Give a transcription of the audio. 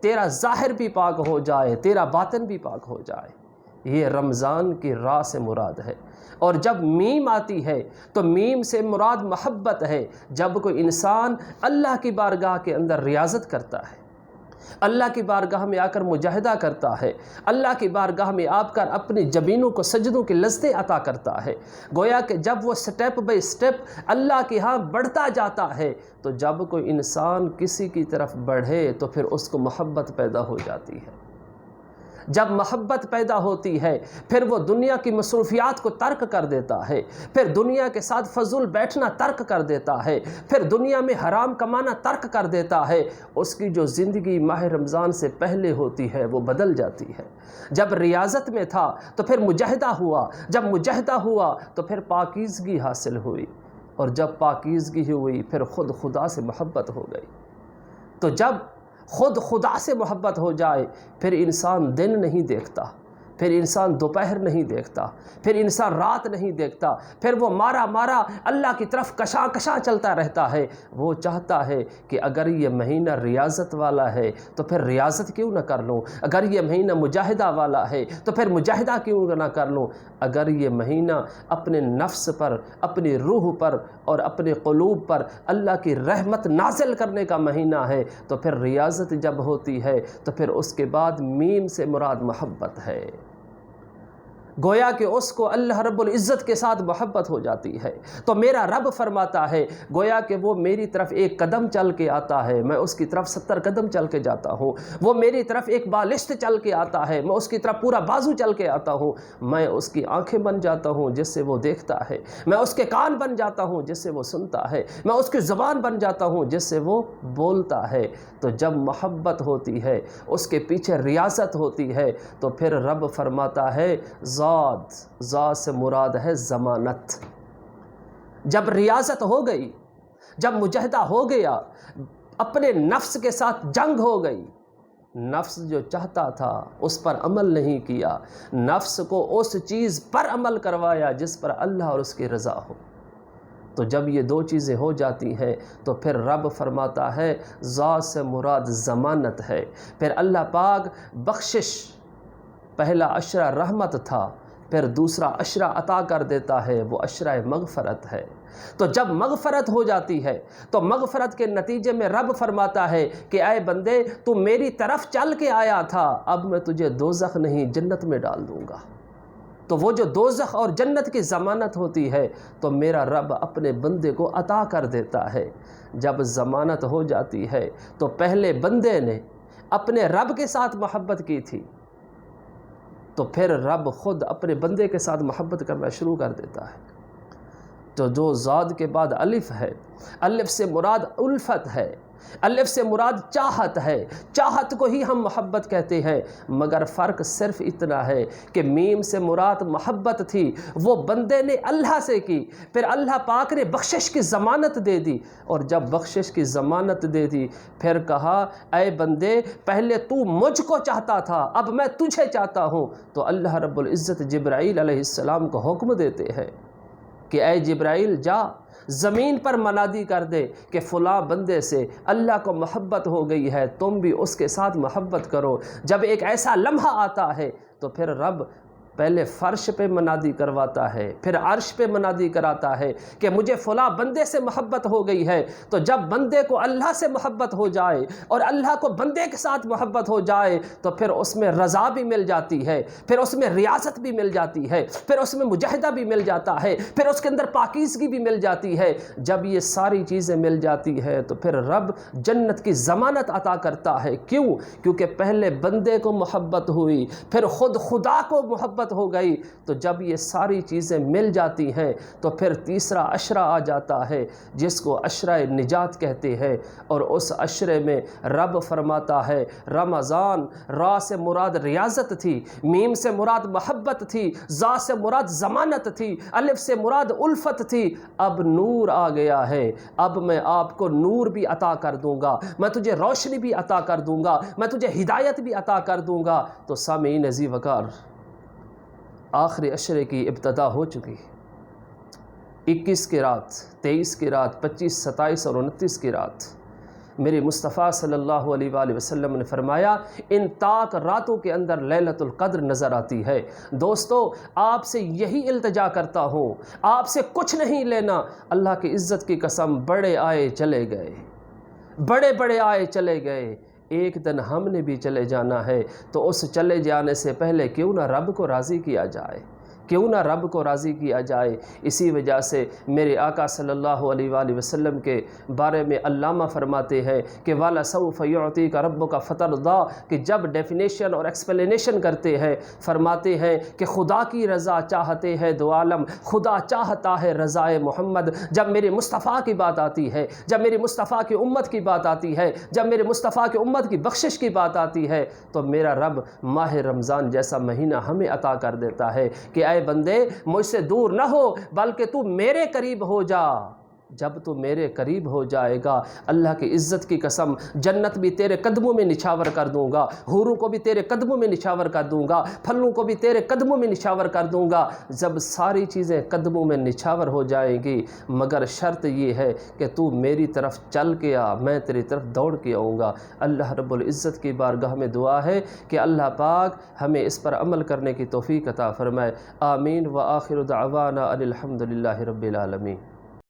تیرا ظاہر بھی پاک ہو جائے، تیرا باطن بھی پاک ہو جائے۔ یہ رمضان کی راہ سے مراد ہے۔ اور جب میم آتی ہے تو میم سے مراد محبت ہے۔ جب کوئی انسان اللہ کی بارگاہ کے اندر ریاضت کرتا ہے، اللہ کی بارگاہ میں آ کر مجاہدہ کرتا ہے، اللہ کی بارگاہ میں آ کر اپنی جبینوں کو سجدوں کی لذتیں عطا کرتا ہے، گویا کہ جب وہ سٹیپ بائی سٹیپ اللہ کے ہاں بڑھتا جاتا ہے، تو جب کوئی انسان کسی کی طرف بڑھے تو پھر اس کو محبت پیدا ہو جاتی ہے۔ جب محبت پیدا ہوتی ہے پھر وہ دنیا کی مصروفیات کو ترک کر دیتا ہے، پھر دنیا کے ساتھ فضول بیٹھنا ترک کر دیتا ہے، پھر دنیا میں حرام کمانا ترک کر دیتا ہے۔ اس کی جو زندگی ماہ رمضان سے پہلے ہوتی ہے وہ بدل جاتی ہے۔ جب ریاضت میں تھا تو پھر مجاہدہ ہوا، جب مجاہدہ ہوا تو پھر پاکیزگی حاصل ہوئی، اور جب پاکیزگی ہوئی پھر خود خدا سے محبت ہو گئی۔ تو جب خود خدا سے محبت ہو جائے پھر انسان دن نہیں دیکھتا، پھر انسان دوپہر نہیں دیکھتا، پھر انسان رات نہیں دیکھتا، پھر وہ مارا مارا اللہ کی طرف کشاں کشاں چلتا رہتا ہے۔ وہ چاہتا ہے کہ اگر یہ مہینہ ریاضت والا ہے تو پھر ریاضت کیوں نہ کر لوں، اگر یہ مہینہ مجاہدہ والا ہے تو پھر مجاہدہ کیوں نہ کر لوں، اگر یہ مہینہ اپنے نفس پر، اپنی روح پر اور اپنے قلوب پر اللہ کی رحمت نازل کرنے کا مہینہ ہے تو پھر ریاضت جب ہوتی ہے تو پھر اس کے بعد میم سے مراد محبت ہے۔ گویا کہ اس کو اللہ رب العزت کے ساتھ محبت ہو جاتی ہے۔ تو میرا رب فرماتا ہے گویا کہ وہ میری طرف ایک قدم چل کے آتا ہے، میں اس کی طرف 70 قدم چل کے جاتا ہوں۔ وہ میری طرف ایک بالشت چل کے آتا ہے، میں اس کی طرف پورا بازو چل کے آتا ہوں۔ میں اس کی آنکھیں بن جاتا ہوں جس سے وہ دیکھتا ہے، میں اس کے کان بن جاتا ہوں جس سے وہ سنتا ہے، میں اس کی زبان بن جاتا ہوں جس سے وہ بولتا ہے۔ تو جب محبت ہوتی ہے، اس کے پیچھے ریاضت ہوتی ہے، تو پھر رب فرماتا ہے ذات سے مراد ہے ضمانت۔ جب ریاضت ہو گئی، جب مجاہدہ ہو گیا، اپنے نفس کے ساتھ جنگ ہو گئی، نفس جو چاہتا تھا اس پر عمل نہیں کیا، نفس کو اس چیز پر عمل کروایا جس پر اللہ اور اس کی رضا ہو، تو جب یہ دو چیزیں ہو جاتی ہیں تو پھر رب فرماتا ہے ذات سے مراد ضمانت ہے۔ پھر اللہ پاک بخشش، پہلا عشرہ رحمت تھا، پھر دوسرا عشرہ عطا کر دیتا ہے، وہ عشرہ مغفرت ہے۔ تو جب مغفرت ہو جاتی ہے تو مغفرت کے نتیجے میں رب فرماتا ہے کہ اے بندے تو میری طرف چل کے آیا تھا، اب میں تجھے دوزخ نہیں جنت میں ڈال دوں گا۔ تو وہ جو دوزخ اور جنت کی ضمانت ہوتی ہے تو میرا رب اپنے بندے کو عطا کر دیتا ہے۔ جب ضمانت ہو جاتی ہے تو پہلے بندے نے اپنے رب کے ساتھ محبت کی تھی، تو پھر رب خود اپنے بندے کے ساتھ محبت کرنا شروع کر دیتا ہے۔ تو جو ذات کے بعد الف ہے، الف سے مراد الفت ہے، الف سے مراد چاہت ہے، چاہت کو ہی ہم محبت کہتے ہیں، مگر فرق صرف اتنا ہے کہ میم سے مراد محبت تھی، وہ بندے نے اللہ سے کی، پھر اللہ پاک نے بخشش کی ضمانت دے دی، اور جب بخشش کی ضمانت دے دی پھر کہا اے بندے پہلے تو مجھ کو چاہتا تھا، اب میں تجھے چاہتا ہوں۔ تو اللہ رب العزت جبرائیل علیہ السلام کو حکم دیتے ہیں کہ اے جبرائیل جا زمین پر منادی کر دے کہ فلاں بندے سے اللہ کو محبت ہو گئی ہے، تم بھی اس کے ساتھ محبت کرو۔ جب ایک ایسا لمحہ آتا ہے تو پھر رب پہلے فرش پہ منادی کرواتا ہے، پھر عرش پہ منادی کراتا ہے کہ مجھے فلاں بندے سے محبت ہو گئی ہے۔ تو جب بندے کو اللہ سے محبت ہو جائے اور اللہ کو بندے کے ساتھ محبت ہو جائے تو پھر اس میں رضا بھی مل جاتی ہے، پھر اس میں ریاضت بھی مل جاتی ہے، پھر اس میں مجاہدہ بھی مل جاتا ہے، پھر اس کے اندر پاکیزگی بھی مل جاتی ہے۔ جب یہ ساری چیزیں مل جاتی ہے تو پھر رب جنت کی ضمانت عطا کرتا ہے۔ کیوں؟ کیونکہ پہلے بندے کو محبت ہوئی، پھر خود خدا کو محبت ہو گئی، تو جب یہ ساری چیزیں مل جاتی ہیں تو پھر تیسرا عشرہ آ جاتا ہے جس کو عشرہ نجات کہتے ہیں، اور اس عشرے میں رب فرماتا ہے رمضان، را سے مراد ریاضت تھی، میم سے مراد محبت تھی، زا سے مراد ضمانت تھی، الف سے مراد الفت تھی، اب نور آ گیا ہے، اب میں آپ کو نور بھی عطا کر دوں گا، میں تجھے روشنی بھی عطا کر دوں گا، میں تجھے ہدایت بھی عطا کر دوں گا۔ تو سامعین عزیز وقار، آخری عشرے کی ابتدا ہو چکی، 21 کی رات، 23 کی رات، 25، 27 اور 29 کی رات میرے مصطفیٰ صلی اللہ علیہ وآلہ وسلم نے فرمایا ان طاق راتوں کے اندر لیلۃ القدر نظر آتی ہے۔ دوستو آپ سے یہی التجا کرتا ہوں، آپ سے کچھ نہیں لینا، اللہ کی عزت کی قسم بڑے آئے چلے گئے، بڑے بڑے آئے چلے گئے، ایک دن ہم نے بھی چلے جانا ہے، تو اس چلے جانے سے پہلے کیوں نہ رب کو راضی کیا جائے، کیوں نہ رب کو راضی کیا جائے۔ اسی وجہ سے میرے آقا صلی اللہ علیہ وآلہ وسلم کے بارے میں علامہ فرماتے ہیں کہ وَلَسَوْفَ يُعْطِيكَ رَبُّكَ فَتَرْضَىٰ، کہ جب ڈیفینیشن اور ایکسپلینیشن کرتے ہیں فرماتے ہیں کہ خدا کی رضا چاہتے ہیں دو عالم، خدا چاہتا ہے رضائے محمد۔ جب میرے مصطفیٰ کی بات آتی ہے، جب میرے مصطفیٰ کی امت کی بات آتی ہے، جب میرے مصطفیٰ کی امت کی بخشش کی بات آتی ہے، تو میرا رب ماہ رمضان جیسا مہینہ ہمیں عطا کر دیتا ہے کہ اے بندے مجھ سے دور نہ ہو بلکہ تو میرے قریب ہو جا۔ جب تو میرے قریب ہو جائے گا، اللہ کی عزت کی قسم جنت بھی تیرے قدموں میں نچھاور کر دوں گا، حوروں کو بھی تیرے قدموں میں نچھاور کر دوں گا، پھلوں کو بھی تیرے قدموں میں نچھاور کر دوں گا۔ جب ساری چیزیں قدموں میں نچھاور ہو جائیں گی، مگر شرط یہ ہے کہ تو میری طرف چل کے آ، میں تیری طرف دوڑ کے آؤں گا۔ اللہ رب العزت کی بارگاہ میں دعا ہے کہ اللہ پاک ہمیں اس پر عمل کرنے کی توفیق عطا فرمائے۔ آمین۔ وآخر دعوانا ان الحمد للہ رب العالمین۔